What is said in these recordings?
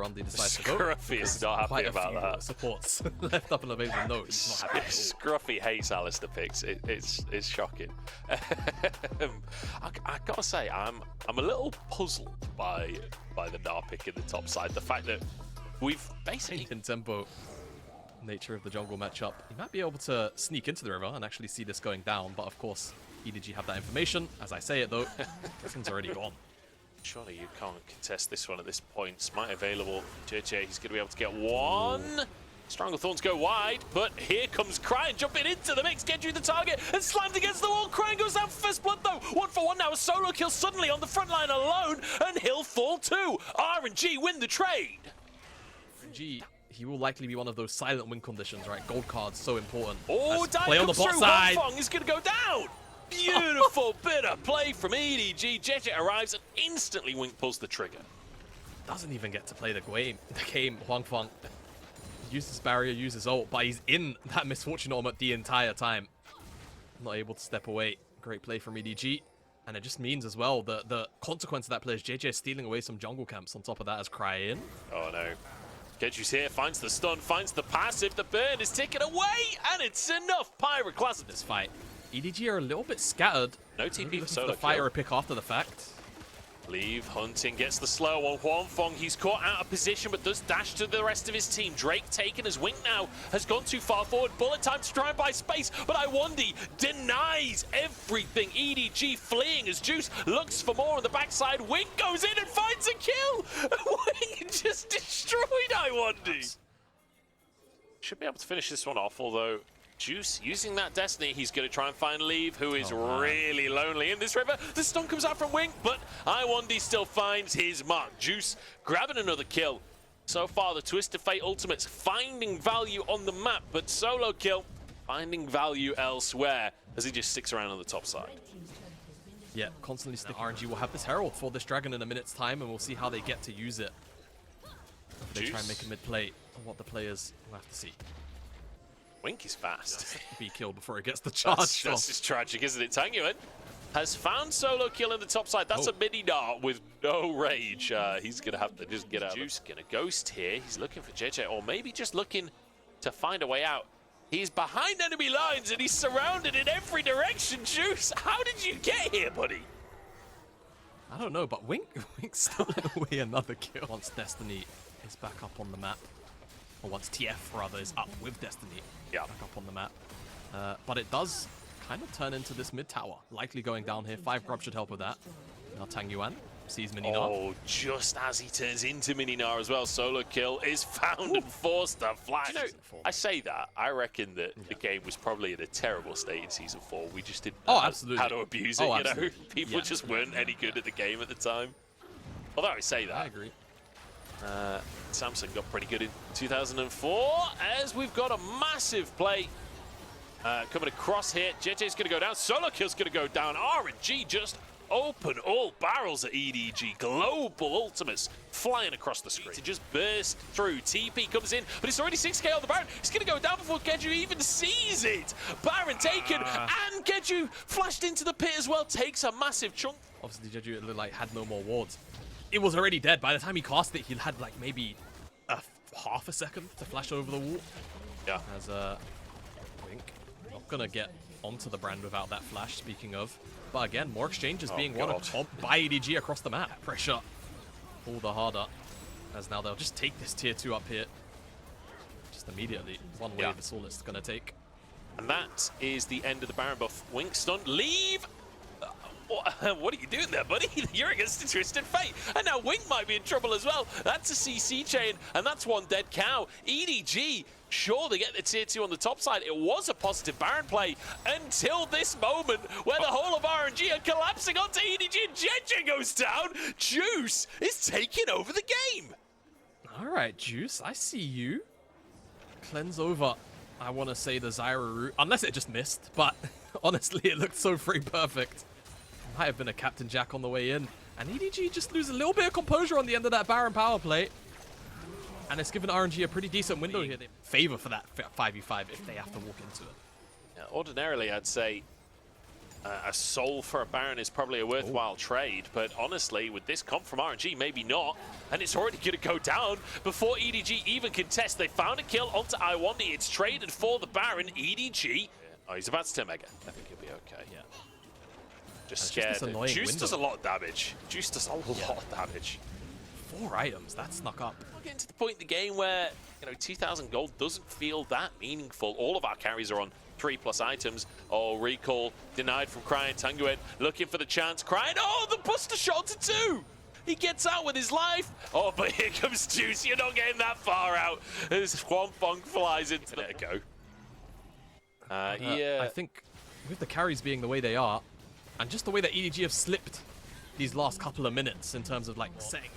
Ondy decides to go. Scruffy is not happy about that. Supports left up an amazing note. He's not happy at all. Scruffy hates Alistair picks. It's shocking. I gotta say, I'm a little puzzled by the Gnar pick in the top side. The fact that we've basically in tempo nature of the jungle matchup. He might be able to sneak into the river and actually see this going down, but of course, EDG have that information. As I say it though, Griffin's already gone. Surely you can't contest this one at this point. Smite available. JJ, he's going to be able to get one. Stranglethorns go wide, but here comes Cryan jumping into the mix. Genji the target and slammed against the wall. Cryan goes down for first blood though. 1-for-1 now. A solo kill suddenly on the front line alone, and he'll fall too. RNG win the trade. RNG, he will likely be one of those silent win conditions, right? Gold cards, so important. Oh, play on the bot side. Fong is going to go down. Beautiful bit of play from EDG. JJ arrives and instantly Wink pulls the trigger. Doesn't even get to play the game. Huang Feng uses barrier, uses ult, but he's in that misfortune ultimate the entire time. Not able to step away. Great play from EDG. And it just means as well the consequence of that play is JJ stealing away some jungle camps on top of that as Cryan. Oh no. Genji's here, finds the stun, finds the passive, the burn is taken away, and it's enough. Pyroclasm this fight. EDG are a little bit scattered. No TP for solo the fighter a pick after the fact. Leave hunting, gets the slow on Huang Feng. He's caught out of position, but does dash to the rest of his team. Drake taken as Wink now has gone too far forward. Bullet time to try and buy space, but Iwandi denies everything. EDG fleeing as Juice looks for more on the backside. Wink goes in and finds a kill. Wink just destroyed Iwandi. Should be able to finish this one off, although Juice using that Destiny, he's going to try and find Leave, who is really lonely in this river. The stun comes out from Wink, but Iwandi still finds his mark. Juice grabbing another kill. So far, the Twisted Fate ultimates finding value on the map, but solo kill finding value elsewhere as he just sticks around on the top side. Yeah, constantly sticking. RNG will have this Herald for this dragon in a minute's time, and we'll see how they get to use it. If they try and make a mid-play, and what the players will have to see. Wink is fast. Be killed before he gets the charge. That's just tragic, isn't it? Tanguan has found solo kill in the top side. That's a mini Gnar with no rage. He's going to have to just get out. Juice going to ghost here. He's looking for JJ, or maybe just looking to find a way out. He's behind enemy lines, and he's surrounded in every direction. Juice, how did you get here, buddy? I don't know, but Wink stole away another kill. Once Destiny is back up on the map, or once TF rather is up with Destiny back up on the map. But it does kind of turn into this mid tower. Likely going down here. 5 grub should help with that. Now Tang Yuan sees Mini Gnar. Oh, just as he turns into Mini Gnar as well. Solo kill is found and forced to flash. You know, I say that. I reckon that the game was probably in a terrible state in Season 4. We just didn't know how to abuse it, you know? People just weren't any good at the game at the time. Although I say that. I agree. Samsung got pretty good in 2004 as we've got a massive play coming across here. JJ's going to go down. Solo kill's going to go down. RNG just open all barrels at EDG. Global ultimates flying across the screen to just burst through. TP comes in, but it's already 6k on the Baron. It's going to go down before Genju even sees it. Baron taken, and Genju flashed into the pit as well. Takes a massive chunk. Obviously, Genju like had no more wards. It was already dead. By the time he cast it, he had like maybe half a second to flash over the wall. Yeah. As Wink not gonna get onto the brand without that flash, speaking of. But again, more exchanges being won by EDG across the map. Pressure all the harder. As now they'll just take this tier 2 up here. Just immediately. One wave is all it's gonna take. And that is the end of the Baron buff. Wink stunned. Leave! What are you doing there, buddy? You're against the Twisted Fate. And now Wink might be in trouble as well. That's a CC chain, and that's one dead cow. EDG, sure, they get the tier 2 on the top side. It was a positive Baron play until this moment where the whole of RNG are collapsing onto EDG and JJ goes down. Juice is taking over the game. All right, Juice, I see you. Cleanse over, I want to say the Zyra route, unless it just missed. But honestly, it looked so free perfect. Might have been a Captain Jack on the way in. And EDG just lose a little bit of composure on the end of that Baron power play. And it's given RNG a pretty decent window here. They favor for that 5v5 if they have to walk into it. Now, ordinarily, I'd say A soul for a Baron is probably a worthwhile trade, but honestly, with this comp from RNG, maybe not. And it's already going to go down before EDG even can test. They found a kill onto Iwandi. It's traded for the Baron. EDG. Oh, he's about to turn Mega. I think he'll be okay. Yeah. Just scared. Juice does a lot of damage. Juice does a lot of damage. 4 items, that snuck up. We're getting to the point in the game where, 2,000 gold doesn't feel that meaningful. All of our carries are on 3+ items. Oh, recall denied from Crying. Tanguyen looking for the chance. Crying, oh, the buster shot to 2! He gets out with his life. Oh, but here comes Juice. You're not getting that far out as Huanfeng flies into the go. Yeah. I think with the carries being the way they are, and just the way that EDG have slipped these last couple of minutes in terms of like setting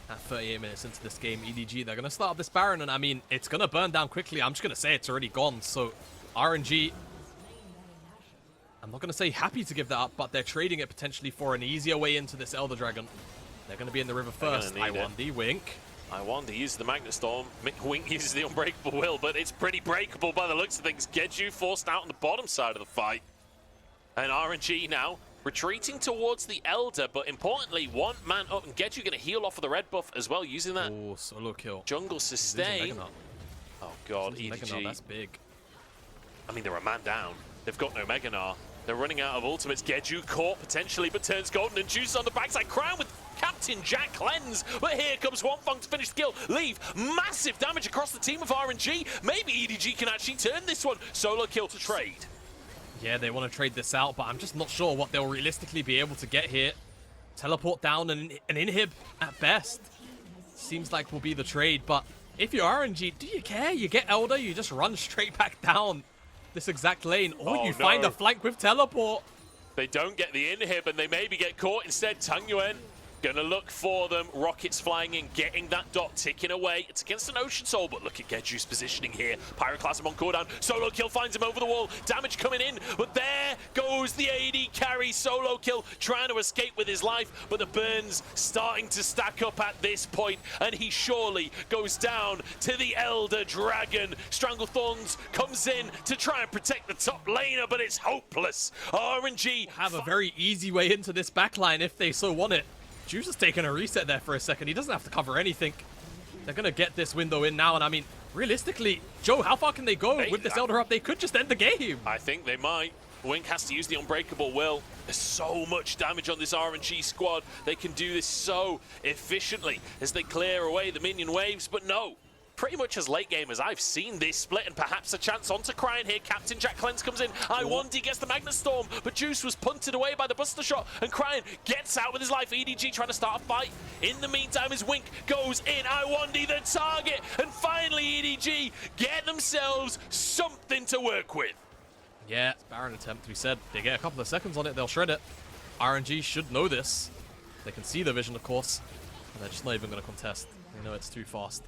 at 38 minutes into this game, EDG, they're going to start up this Baron, and I mean, it's going to burn down quickly. I'm just going to say it's already gone. So RNG, I'm not going to say happy to give that up, but they're trading it potentially for an easier way into this Elder Dragon. They're going to be in the river first. Iwandi, Wink. Iwandi uses the Magnet Storm. Wink uses the Unbreakable Will, but it's pretty breakable by the looks of things. Geju forced out on the bottom side of the fight. And RNG now retreating towards the Elder, but importantly, 1 man up, and Geju going to heal off of the red buff as well, using that solo kill. Jungle sustain. Oh god, EDG. That's big. I mean, they're a man down. They've got no Mega Gnar. They're running out of ultimates. Geju caught potentially, but turns golden, and Juice on the backside. Crown with Captain Jack cleanse, but here comes Huanfeng to finish the kill. Leave massive damage across the team of RNG. Maybe EDG can actually turn this one. Solo kill to trade. Yeah, they want to trade this out, but I'm just not sure what they'll realistically be able to get here. Teleport down and an inhib at best. Seems like will be the trade, but if you're RNG, do you care? You get Elder, you just run straight back down this exact lane, or you find a flank with teleport. They don't get the inhib, and they maybe get caught instead. Tanguyen gonna look for them. Rockets flying in, getting that dot ticking away. It's against an Ocean Soul, but look at Geju's positioning here. Pyroclasm on cooldown. Solo kill finds him over the wall. Damage coming in, but there goes the AD carry. Solo kill trying to escape with his life, but the burns starting to stack up at this point, and he surely goes down to the Elder Dragon. Stranglethorns comes in to try and protect the top laner, but it's hopeless. RNG have a very easy way into this backline if they so want it. Juice has taken a reset there for a second. He doesn't have to cover anything. They're going to get this window in now. And I mean, realistically, Joe, how far can they go with this Elder up? They could just end the game. I think they might. Wink has to use the Unbreakable Will. There's so much damage on this RNG squad. They can do this so efficiently as they clear away the minion waves. But no, pretty much as late game as I've seen this split, and perhaps a chance onto Crying here. Captain Jack Cleanse comes in. Iwandi gets the Magnet Storm, but Juice was punted away by the Buster Shot, and Crying gets out with his life. EDG trying to start a fight. In the meantime, as Wink goes in, Iwandi the target, and finally EDG get themselves something to work with. Yeah, Baron attempt, we said. They get a couple of seconds on it, they'll shred it. RNG should know this. They can see the vision, of course, and they're just not even going to contest. They know it's too fast.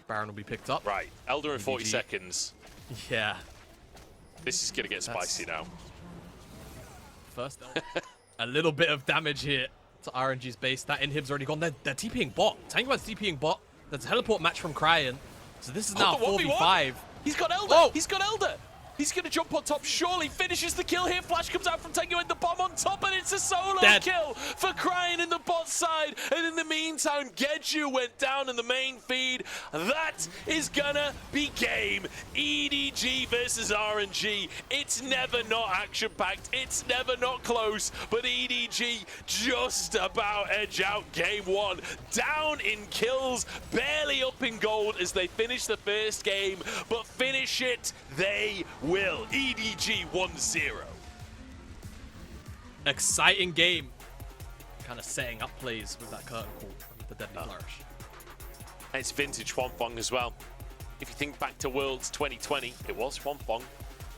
Baron will be picked up. Right, Elder in 40 seconds. Yeah. This is going to get spicy now. First, a little bit of damage here to RNG's base. That inhib's already gone. They're TPing bot. Tanguyen's TPing bot. There's a teleport match from Crying. So this is now 4v5. He's got Elder. Oh. He's got Elder. He's going to jump on top, surely finishes the kill here. Flash comes out from Tanguyen, the bomb on top, and it's a solo kill for Crying in the bot side. And in the meantime, Geju went down in the main feed. That is gonna be game. EDG versus RNG. It's never not action-packed. It's never not close. But EDG just about edge out game 1. Down in kills, barely up in gold as they finish the first game. But finish it, they will. EDG 1-0. Exciting game. Kind of setting up plays with that curtain call with the deadly flourish. And it's vintage Huanfeng as well. If you think back to Worlds 2020, it was Huanfeng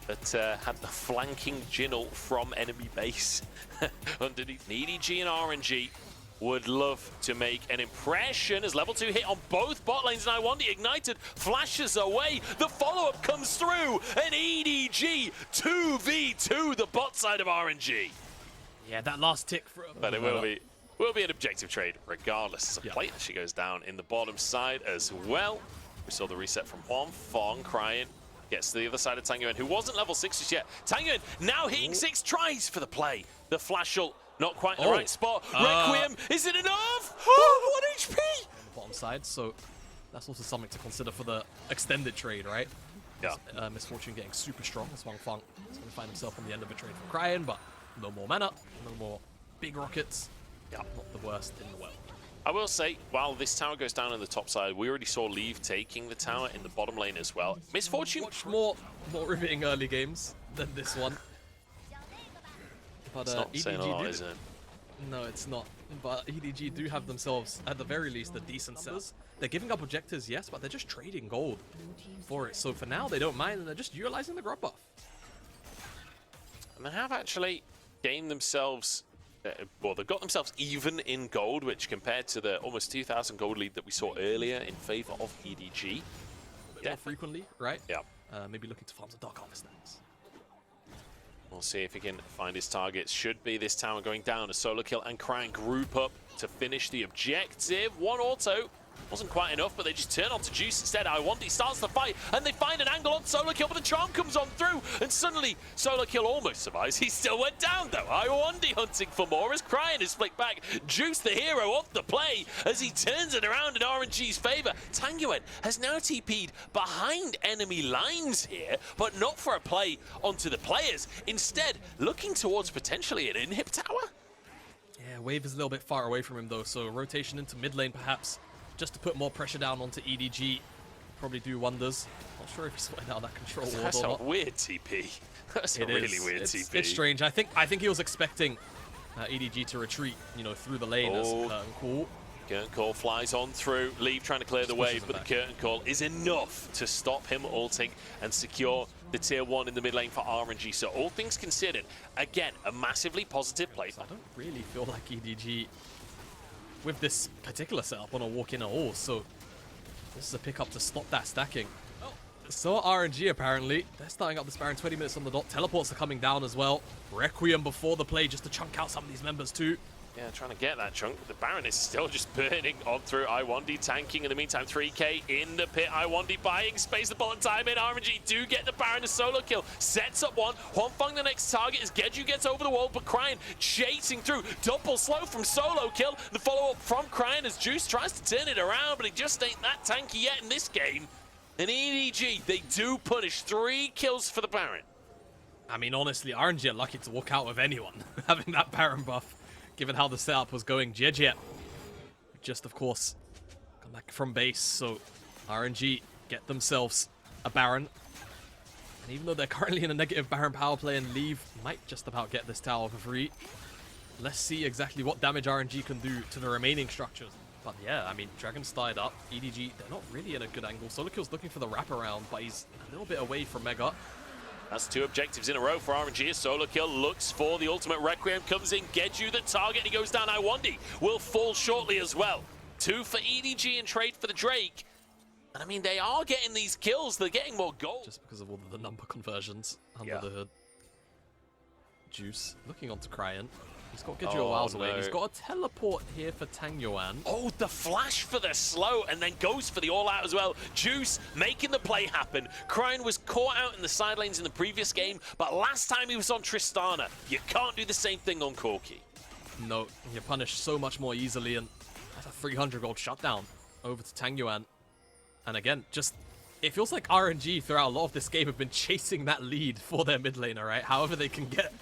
that had the flanking Jingle from enemy base underneath. EDG and RNG would love to make an impression as level 2 hit on both bot lanes, and Iwandi ignited, flashes away, the follow-up comes through, and EDG 2v2 the bot side of RNG. Yeah, that last tick for but it will be an objective trade regardless. The plate actually goes down in the bottom side as well. We saw the reset from Huanfeng. Crying Gets to the other side of Tangyuan, who wasn't level 6 just yet. Tangyuan now hitting 6 tries for the play. The flash ult, not quite in the right spot. Requiem, is it enough? 1 HP! Bottom side, so that's also something to consider for the extended trade, right? Yeah. Misfortune getting super strong as Wang Feng is going to find himself on the end of a trade from Cryan, but no more mana, no more big rockets. Yeah. Not the worst in the world. I will say, while this tower goes down on the top side, we already saw Leave taking the tower in the bottom lane as well. Misfortune. Much more riveting early games than this one. But It's not EDG saying a lot, is it? No, it's not. But EDG do have themselves, at the very least, a decent set. They're giving up objectives, yes, but they're just trading gold for it. So for now, they don't mind, and they're just utilizing the grub buff. And they have actually gained themselves, well, they've got themselves even in gold, which compared to the almost 2,000 gold lead that we saw earlier in favor of EDG. More frequently, right? Yeah. Maybe looking to farm some Dark Harvest stacks. We'll see if he can find his targets. Should be this tower going down. A solo kill and Cryan group up to finish the objective. One auto. Wasn't quite enough, but they just turn on to Juice instead. Iwandi starts the fight, and they find an angle on solo kill, but the charm comes on through, and suddenly solo kill almost survives. He still went down, though. Iwandi hunting for more as Cryan is flicked back. Juice, the hero, off the play as he turns it around in RNG's favor. Tangyuan has now TP'd behind enemy lines here, but not for a play onto the players. Instead, looking towards potentially an inhib tower. Yeah, Wave is a little bit far away from him, though, so rotation into mid lane, perhaps, just to put more pressure down onto EDG. Probably do wonders. Not sure if he's sorting out that control ward That's or a not. weird TP. That's a really weird TP. It's strange. I think he was expecting EDG to retreat, you know, through the lane as cool. Curtain call flies on through. Leave trying to clear the way, but the curtain call is enough to stop him ulting and secure the tier 1 in the mid lane for RNG. So all things considered, again, a massively positive play. I don't really feel like EDG with this particular setup want to walk in at all, so this is a pickup to stop that stacking. So RNG apparently, they're starting up this Baron 20 minutes on the dot. Teleports are coming down as well. Requiem before the play just to chunk out some of these members too. Yeah, trying to get that chunk. The Baron is still just burning on through. Iwandi tanking in the meantime. 3k in the pit. Iwandi buying space the bullet time in. RNG do get the Baron. A solo kill. Sets up one. Huanfeng the next target as Geju gets over the wall, but Cryan chasing through. Double slow from solo kill. The follow-up from Cryan as Juice tries to turn it around, but he just ain't that tanky yet in this game. And EDG, they do punish 3 kills for the Baron. I mean, honestly, RNG are lucky to walk out with anyone having that Baron buff, given how the setup was going. JJ just, of course, come back from base, so RNG get themselves a Baron. And even though they're currently in a negative Baron power play, and Leave might just about get this tower for free, let's see exactly what damage RNG can do to the remaining structures. But yeah, I mean, Dragon's tied up. EDG, they're not really in a good angle. Solo Kill's looking for the wraparound, but he's a little bit away from Mega. That's 2 objectives in a row for RNG. A solo kill looks for the ultimate. Requiem comes in, Geju the target, and he goes down. Iwandi will fall shortly as well. 2 for EDG and trade for the Drake. And I mean, they are getting these kills. They're getting more gold. Just because of all of the number conversions under the hood. Juice looking onto Cryan. He's got Geju a whiles away. He's got a teleport here for Tangyuan. Oh, the flash for the slow, and then goes for the all-out as well. Juice making the play happen. Cryan was caught out in the side lanes in the previous game, but last time he was on Tristana. You can't do the same thing on Corki. No, you're punished so much more easily, and that's a 300 gold shutdown over to Tangyuan. And again, just, it feels like RNG throughout a lot of this game have been chasing that lead for their mid laner, right? However they can get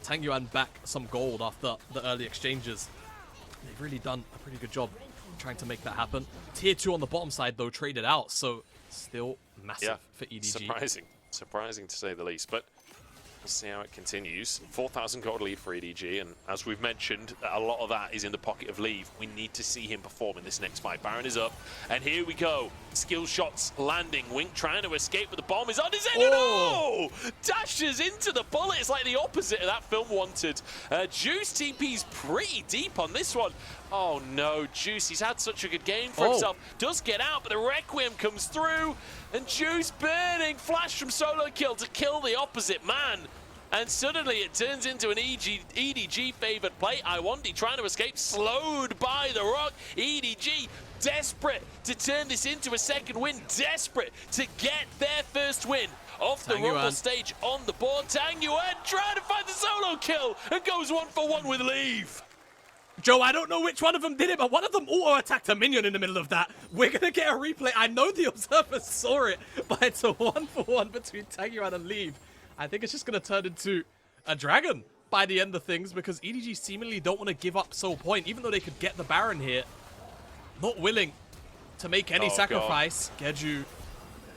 Tangyuan back some gold after the early exchanges. They've really done a pretty good job trying to make that happen. Tier 2 on the bottom side, though, traded out, so still massive for EDG. Surprising to say the least, but we'll see how it continues. 4,000 gold lead for EDG, and as we've mentioned, a lot of that is in the pocket of Leave. We need to see him perform in this next fight. Baron is up, and here we go. Skill shots landing. Wink trying to escape, but the bomb is on his head. Oh! Dashes into the bullet. It's like the opposite of that film wanted. Juice TP's pretty deep on this one. Oh no, Juice, he's had such a good game for himself. Does get out, but the Requiem comes through, and Juice burning. Flash from solo kill to kill the opposite man. And suddenly it turns into an EDG favored play. Iwandi trying to escape, slowed by the rock. EDG desperate to turn this into a second win, desperate to get their first win off the Rumble stage on the board. Tang Yuan trying to find the solo kill and goes 1-for-1 with leave. Joe, I don't know which one of them did it, but one of them auto-attacked a minion in the middle of that. We're going to get a replay. I know the observers saw it, but it's a 1-for-1 between Tang Yuan and Leave. I think it's just going to turn into a dragon by the end of things, because EDG seemingly don't want to give up Soul Point, even though they could get the Baron here. Not willing to make any sacrifice. Geju.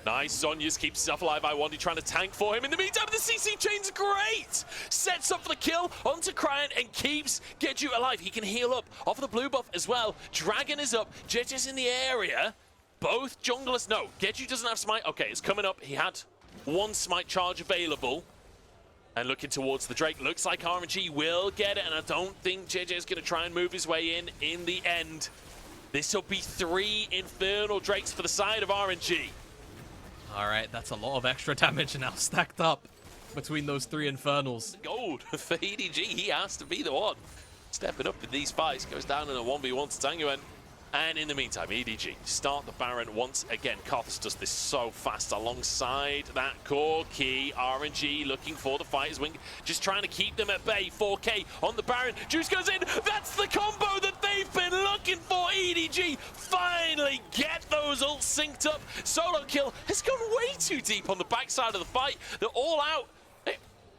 Nice, Zhonya's keeps himself alive. Iwandi trying to tank for him. In the meantime, the CC chain's great! Sets up for the kill onto Kryan and keeps Geju alive. He can heal up off of the blue buff as well. Dragon is up. Jeju's in the area. Both junglers. No, Geju doesn't have smite. Okay, it's coming up. He had one smite charge available. And looking towards the Drake. Looks like RNG will get it. And I don't think JJ is going to try and move his way in the end. This will be 3 Infernal Drakes for the side of RNG. All right, that's a lot of extra damage now stacked up between those 3 Infernals. Gold for EDG. He has to be the one stepping up in these fights. Goes down in a 1v1 to Tang Yuan. And in the meantime, EDG start the Baron once again. Karthus does this so fast alongside that core key. RNG looking for the fighters wing, just trying to keep them at bay. 4K on the Baron. Juice goes in. That's the combo that they've been looking for. EDG finally get those ults synced up. Solo kill has gone way too deep on the backside of the fight. They're all out.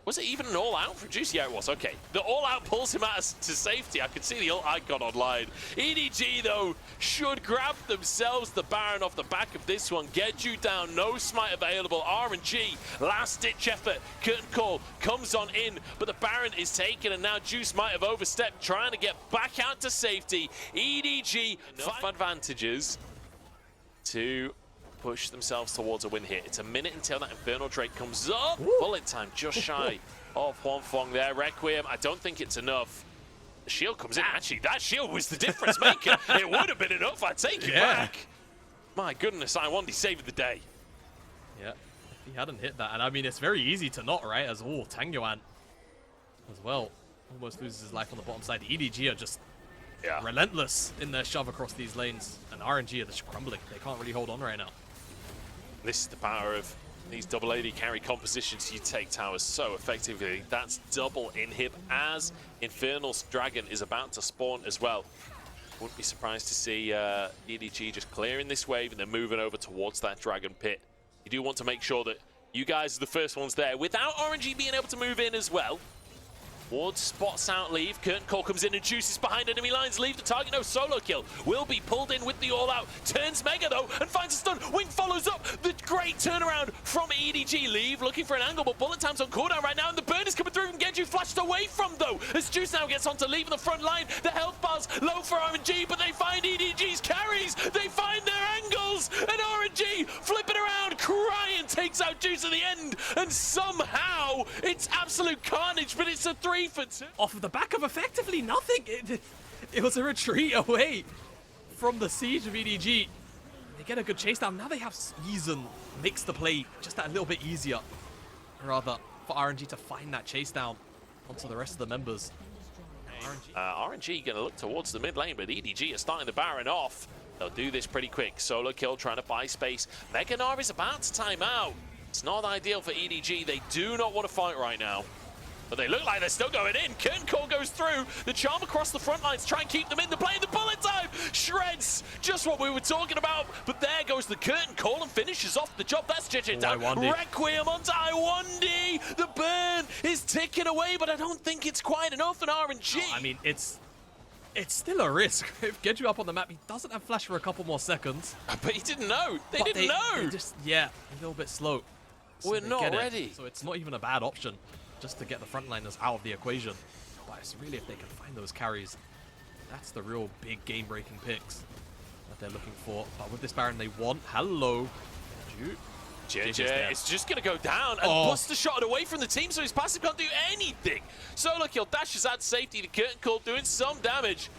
Was it even an all-out for Juice? Yeah, it was. Okay. The all-out pulls him out to safety. I could see the ult icon online. EDG, though, should grab themselves the Baron off the back of this one. Geju down. No smite available. RNG, last-ditch effort. Curtain call comes on in, but the Baron is taken, and now Juice might have overstepped, trying to get back out to safety. EDG, enough advantages to push themselves towards a win here. It's a minute until that Infernal Drake comes up. Ooh. Bullet time just shy of Huanfeng there. Requiem, I don't think it's enough. The shield comes in. Actually, that shield was the difference maker. It would have been enough. I take it back. My goodness, Iwandi saved the day. Yeah, if he hadn't hit that. And I mean, it's very easy to not, right? As Tang Yuan as well almost loses his life on the bottom side. The EDG are just relentless in their shove across these lanes. And RNG are just crumbling. They can't really hold on right now. This is the power of these double AD carry compositions. You take towers so effectively. That's double inhib as Infernal's Dragon is about to spawn as well. Wouldn't be surprised to see EDG just clearing this wave and then moving over towards that Dragon Pit. You do want to make sure that you guys are the first ones there without RNG being able to move in as well. Ward spots out Leave. Curtain call comes in and Juices behind enemy lines. Leave the target. No, solo kill will be pulled in with the all-out. Turns Mega, though, and finds a stun. Wing follows up. The great turnaround from EDG. Leave looking for an angle, but bullet time's on cooldown right now, and the burn is coming through from Geju. Flashed away from, though, as Juice now gets onto Leave in the front line. The health bar's low for RNG, but they find EDG's carries. They find their angles, and RNG flipping around. Kryan takes out Juice at the end, and somehow it's absolute carnage, but it's a 3 for 2. Off of the back of effectively nothing. It was a retreat away from the siege of EDG. They get a good chase down. Now they have Yeezen makes the play just that little bit easier, rather, for RNG to find that chase down onto the rest of the members. RNG going to look towards the mid lane, but EDG is starting the Baron off. They'll do this pretty quick. Solo kill trying to buy space. Meganar is about to time out. It's not ideal for EDG. They do not want to fight right now. But they look like they're still going in. Curtain call goes through. The charm across the front lines. Try and keep them in the play. The bullet time shreds. Just what we were talking about. But there goes the curtain call and finishes off the job. That's JJ down. Requiem onto Iwandi. The burn is ticking away, but I don't think it's quite enough in RNG. No, I mean, it's still a risk. If Geju up on the map, he doesn't have flash for a couple more seconds. But he didn't know. They didn't know. They just, a little bit slow. So we're not ready. So it's not even a bad option just to get the frontliners out of the equation. But it's really, if they can find those carries, that's the real big game-breaking picks that they're looking for. But with this Baron, they want. Hello. JJ, it's just going to go down and bust the shot away from the team, so his passive can't do anything. Solo kill dashes out safety. The curtain call doing some damage.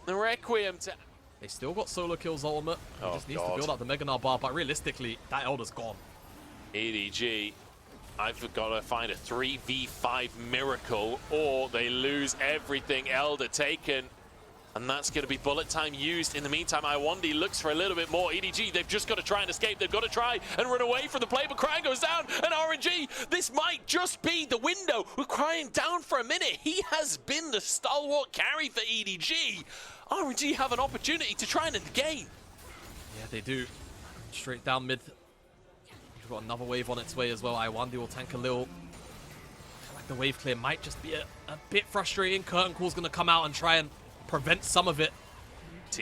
The Requiem to... They still got solo kills ultimate. He just needs to build up the Meganar bar, but realistically, that Elder's gone. EDG, I've got to find a 3v5 miracle, or they lose everything. Elder taken. And that's going to be bullet time used. In the meantime, Iwandi looks for a little bit more. EDG, they've just got to try and escape. They've got to try and run away from the play, but Cryan goes down. And RNG, this might just be the window. With Cryan down for a minute, he has been the stalwart carry for EDG. RNG have an opportunity to try and end the game. Yeah, they do. Straight down mid. We've got another wave on its way as well. Iwandi will tank a little. I feel like the wave clear might just be a bit frustrating. Curtain Call's going to come out and try and prevent some of it.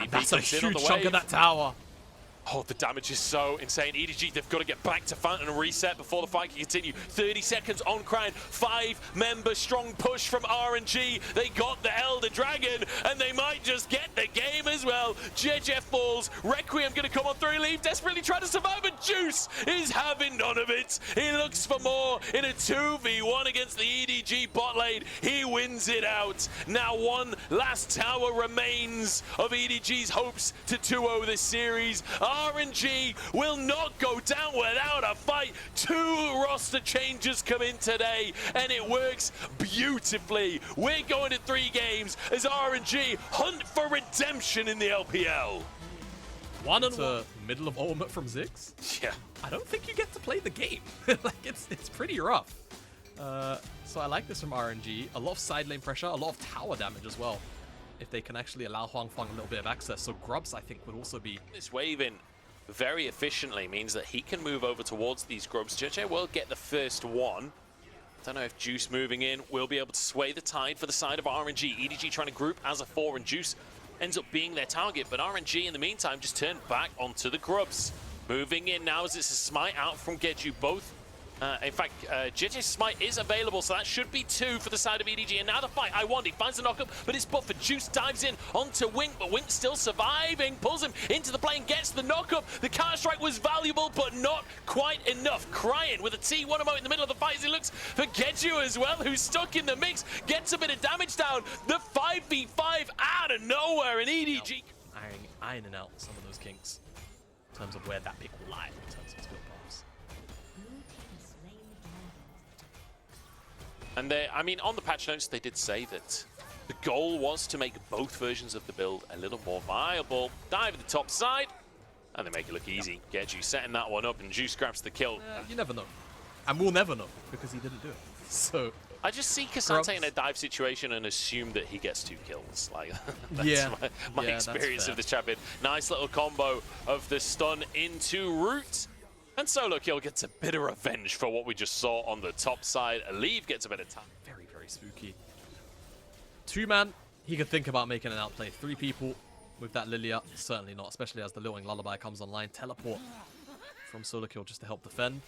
And that's a huge chunk of that tower. Oh, the damage is so insane. EDG, they've got to get back to Fountain and reset before the fight can continue. 30 seconds on Cryan. 5-member strong push from RNG. They got the Elder Dragon, and they might just get the game as well. JJ falls. Requiem going to come on through. Leave desperately trying to survive, but Juice is having none of it. He looks for more in a 2v1 against the EDG bot lane. He wins it out. Now one last tower remains of EDG's hopes to 2-0 this series. RNG will not go down without a fight. 2 roster changes come in today, and it works beautifully. We're going to 3 games as RNG hunt for redemption in the LPL. 1-1 middle of ultimate from Ziggs. Yeah. I don't think you get to play the game. Like it's pretty rough. So I like this from RNG. A lot of side lane pressure, a lot of tower damage as well, if they can actually allow Huangfeng a little bit of access. So Grubs, I think, would also be... This wave in very efficiently means that he can move over towards these Grubs. JJ will get the first one. Don't know if Juice moving in will be able to sway the tide for the side of RNG. EDG trying to group as a 4, and Juice ends up being their target. But RNG, in the meantime, just turned back onto the Grubs. Moving in now as it's a smite out from Geju. Both in fact, JJ's smite is available, so that should be 2 for the side of EDG. And now the fight, Iwandi finds the knockup, but it's buffed for Juice, dives in onto Wink, but Wink still surviving, pulls him into the plane, gets the knockup. The counter-strike was valuable, but not quite enough. Cryan with a T1 emote in the middle of the fight as he looks for Geju as well, who's stuck in the mix, gets a bit of damage down. The 5v5 out of nowhere, and EDG... Ironing out some of those kinks in terms of where that pick will lie in terms of skill paths. And they, I mean, on the patch notes, they did say that the goal was to make both versions of the build a little more viable. Dive at the top side, and they make it look easy. Geju setting that one up, and Juice grabs the kill. You never know. And we'll never know, because he didn't do it. So I just see Kasante in a dive situation and assume that he gets 2 kills. Like, that's my experience of this champion. Nice little combo of the stun into Root. And Solo Kill gets a bit of revenge for what we just saw on the top side. Leave gets a bit of time. Very, very spooky. 2-man, he could think about making an outplay. 3 people with that Lilia, certainly not, especially as the Lilting Lullaby comes online. Teleport from Solo Kill just to help defend.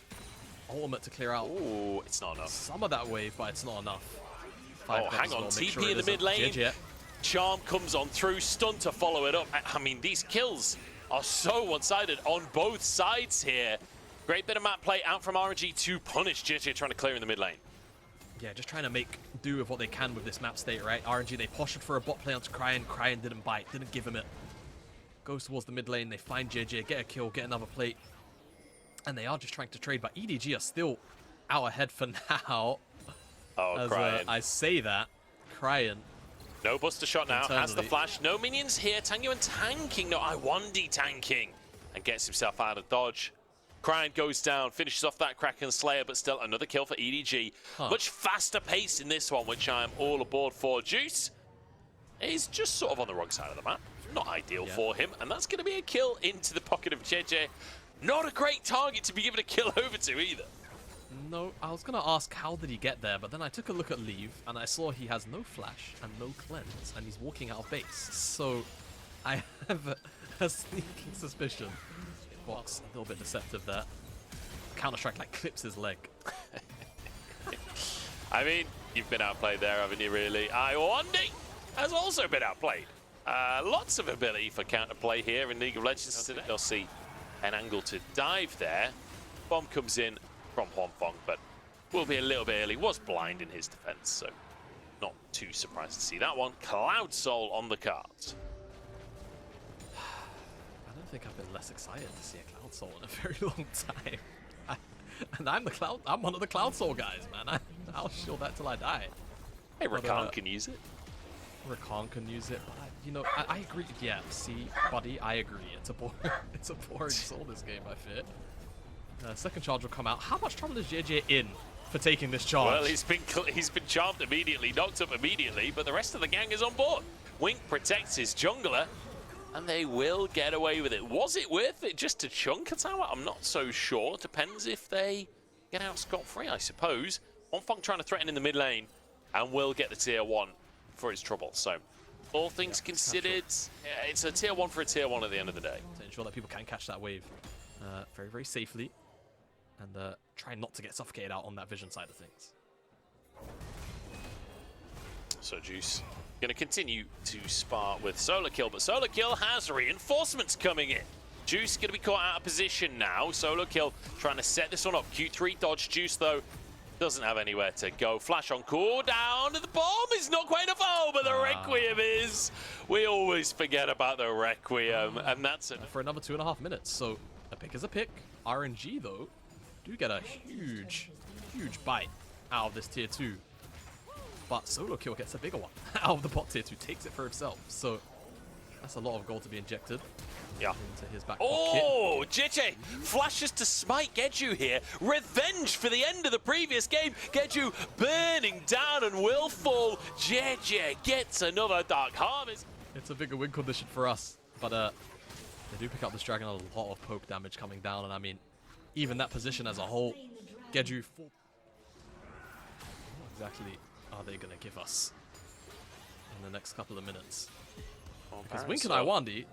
Ultimate to clear out. Ooh, it's not enough. Some of that wave, but it's not enough. Oh, hang on. TP in the mid lane. Charm comes on through, stun to follow it up. I mean, these kills are so one-sided on both sides here. Great bit of map play out from RNG to punish JJ trying to clear in the mid lane. Yeah, just trying to make do with what they can with this map state, right? RNG, they postured for a bot play onto Cryan. Cryan didn't bite, didn't give him it. Goes towards the mid lane, they find JJ, get a kill, get another plate. And they are just trying to trade, but EDG are still out ahead for now. Oh, as, Cryan. I say that, Cryan. No buster shot now, has the flash. No minions here. Tangyuan tanking, no Iwandi tanking. And gets himself out of dodge. Cryan goes down, finishes off that Kraken Slayer, but still another kill for EDG. Much faster pace in this one, which I am all aboard for. Juice is just sort of on the wrong side of the map. Not ideal for him, and that's going to be a kill into the pocket of JJ. Not a great target to be given a kill over to either. No, I was going to ask how did he get there, but then I took a look at Leave, and I saw he has no flash and no cleanse, and he's walking out of base. So I have a sneaking suspicion. Box a little bit deceptive there. Counter-Strike like clips his leg. I mean, you've been outplayed there, haven't you, really? Iwandi has also been outplayed. Lots of ability for counterplay here in League of Legends today. They'll see an angle to dive there. Bomb comes in from Huangfeng, but will be a little bit early. Was blind in his defense, so not too surprised to see that one. Cloud Soul on the cards. I don't think I've been less excited to see a Cloud Soul in a very long time. And I'm one of the Cloud Soul guys, man. I'll shield that till I die. Hey, Rakan can use it. Rakan can use it, but you know, I agree. Yeah, see, buddy, I agree. It's a it's a boring soul, this game, I fear. Second charge will come out. How much trouble is JJ in for taking this charge? Well, he's been charmed immediately, knocked up immediately, but the rest of the gang is on board. Wink protects his jungler, and they will get away with it. Was it worth it just to chunk a tower? I'm not so sure. Depends if they get out scot-free, I suppose. Onfong trying to threaten in the mid lane, and will get the tier 1 for his trouble. So, all things considered, it's a tier 1 for a tier 1 at the end of the day. To ensure that people can catch that wave very, very safely. And try not to get suffocated out on that vision side of things. So Juice going to continue to spar with Solar Kill, but Solar Kill has reinforcements coming in. Juice going to be caught out of position now. Solar Kill trying to set this one up. Q3 dodge. Juice, though, doesn't have anywhere to go. Flash on cooldown, and the bomb is not quite enough. Oh, but the Requiem is. We always forget about the Requiem, and that's it. For another 2.5 minutes, so a pick is a pick. RNG, though, do get a huge bite out of this tier 2. But Solo Kill gets a bigger one out of the bot tier 2, takes it for himself. So that's a lot of gold to be injected into his back pocket. Oh, JJ flashes to smite Geju here. Revenge for the end of the previous game. Geju burning down and will fall. JJ gets another Dark Harvest. It's a bigger win condition for us. But they do pick up this dragon, a lot of poke damage coming down. And I mean, even that position as a whole, Geju full. What exactly are they going to give us in the next couple of minutes? Because Wink and Iwandi,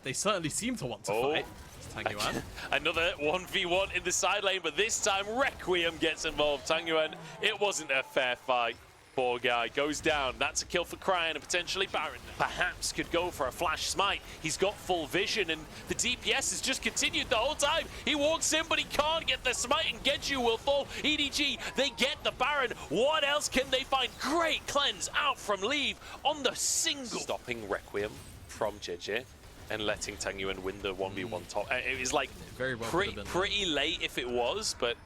they certainly seem to want to fight. It's Tang Yuan. Another 1v1 in the side lane, but this time Requiem gets involved. Tang Yuan, it wasn't a fair fight. Poor guy goes down. That's a kill for Cryan and potentially Baron. Perhaps could go for a flash smite. He's got full vision and the DPS has just continued the whole time. He walks in, but he can't get the smite and Geju will fall. EDG, they get the Baron. What else can they find? Great cleanse out from Leave on the single. Stopping Requiem from JJ and letting Tang Yuan win the 1v1 top. It was like very well pretty late if it was, but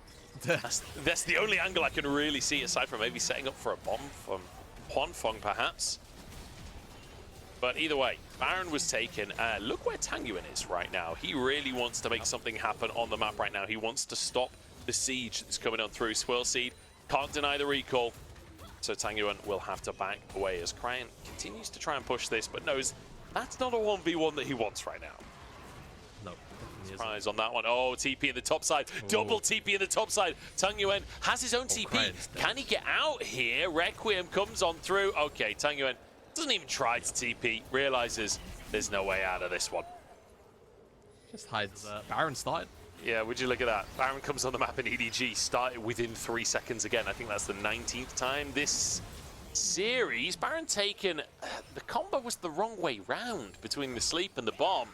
that's the only angle I can really see, aside from maybe setting up for a bomb from Onivia, perhaps. But either way, Baron was taken. Look where Tang Yuan is right now. He really wants to make something happen on the map right now. He wants to stop the siege that's coming on through. Swirl Seed can't deny the recall. So Tang Yuan will have to back away as Cryan continues to try and push this, but knows that's not a 1v1 that he wants right now. No. Surprise on that one. Oh, TP in the top side. Double TP in the top side. Tang Yuan has his own TP. Can he get out here? Requiem comes on through. Okay, Tang Yuan doesn't even try to TP. Realizes there's no way out of this one. Just hides. Baron started. Yeah, would you look at that? Baron comes on the map and EDG started within 3 seconds again. I think that's the 19th time this series. Baron taken. The combo was the wrong way round between the sleep and the bomb.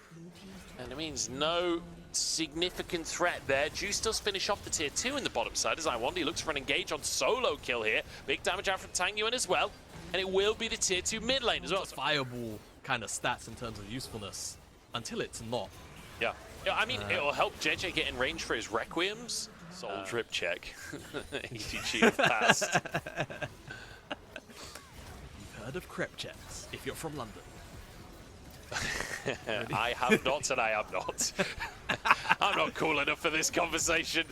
And it means no significant threat there. Juice does finish off the tier 2 in the bottom side as Iwandi looks for an engage on Solo Kill here. Big damage out from Tang Yuan as well. And it will be the tier 2 mid lane as well. It's viable kind of stats in terms of usefulness until it's not. Yeah. I mean, it will help JJ get in range for his Requiems. Soul drip check. EDG have passed. You've heard of crep checks if you're from London. I have not, and I am not. I'm not cool enough for this conversation.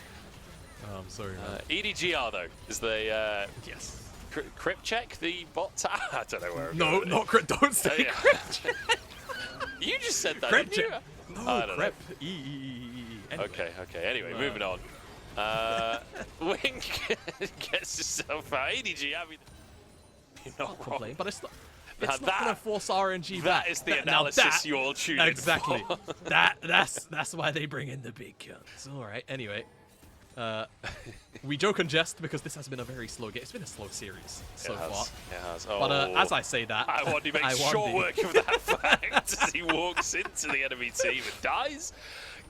Oh, I'm sorry, man. EDGR, though, is the... yes. Crypt check, the bot... I don't know where I'm going. No, not crypt. Don't say crypt check. You just said that, crypt didn't check. you? No, crep. Anyway. Okay. Anyway, moving on. Wink gets himself out. EDG, I mean... You're not wrong. Complain, but it's not... It's not going to force RNG back. That is the analysis you all tune in exactly. for. That's why they bring in the big guns. All right. Anyway, we joke and jest because this has been a very slow game. It's been a slow series so far. It has. Oh, but as I say that, Iwandi makes short work of that fact as he walks into the enemy team and dies.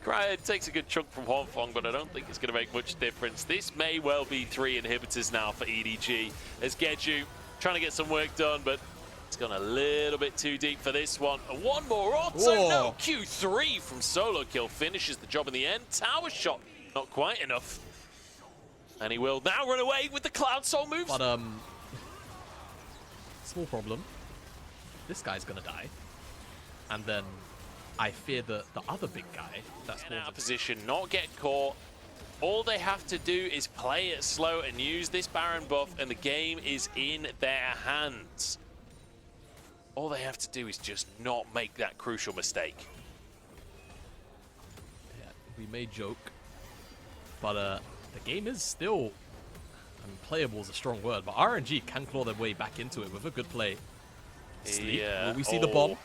Cryan takes a good chunk from Onivia, but I don't think it's going to make much difference. This may well be 3 inhibitors now for EDG as Geju trying to get some work done, but it's gone a little bit too deep for this one. And one more auto. No, Q3 from Solo Kill finishes the job in the end. Tower shot, not quite enough. And he will now run away with the Cloud Soul moves. But, small problem. This guy's gonna die. And then I fear the other big guy that's Get out of position, not get caught. All they have to do is play it slow and use this Baron buff, and the game is in their hands. All they have to do is just not make that crucial mistake. Yeah, we may joke, but the game is still, I mean, playable is a strong word, but RNG can claw their way back into it with a good play. Sleep. Yeah. Will we see the bomb?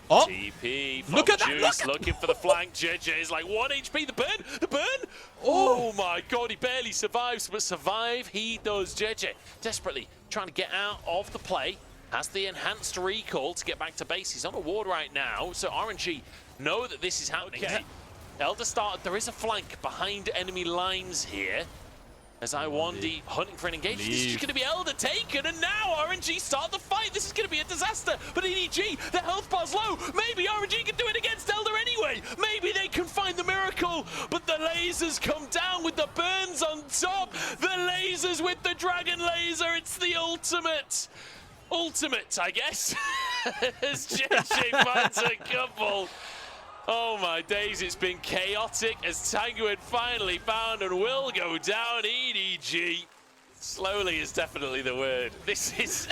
Oh! TP from Look at that! Juice looking for the flank. JJ is like 1 HP. The burn! The burn! Oh my god, he barely survives, but survive he does. JJ desperately trying to get out of the play. Has the enhanced recall to get back to base. He's on a ward right now, so RNG know that this is happening. Okay. Elder started. There is a flank behind enemy lines here. As Iwandi hunting for an engagement, this is just going to be Elder taken, and now RNG start the fight. This is going to be a disaster. But EDG, their health bar's low. Maybe RNG can do it against Elder anyway. Maybe they can find the miracle. But the lasers come down with the burns on top. The lasers with the dragon laser. It's the ultimate, I guess. As JJ finds a couple. Oh my days, it's been chaotic as Tanguin finally found and will go down. EDG. Slowly is definitely the word. This is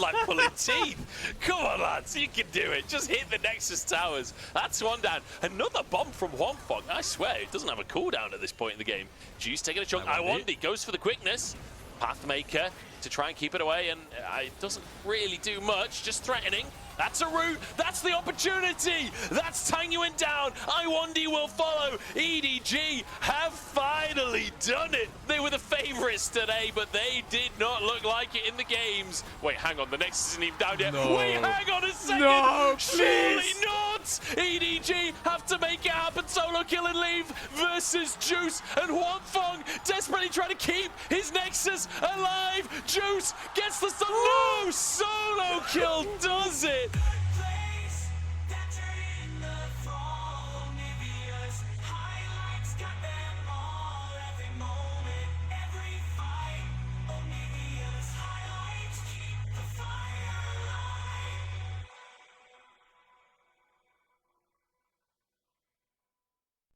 like pulling teeth. Come on, lads, you can do it. Just hit the Nexus towers. That's one down. Another bomb from Huanfeng. I swear, it doesn't have a cooldown at this point in the game. Juice taking a chunk. Iwandi goes for the quickness. Pathmaker to try and keep it away, and it doesn't really do much, just threatening. That's a route, that's the opportunity, that's Tanguin down, Iwandi will follow. EDG have finally done it. They were the favorites today, but they did not look like it in the games. Wait, hang on, the Nexus isn't even down yet. No. Wait, hang on a second. No, surely please. not. EDG have to make it happen. Solo kill and leave versus Juice, and Huanfeng desperately trying to keep his Nexus alive. Juice gets the no solo kill, does it?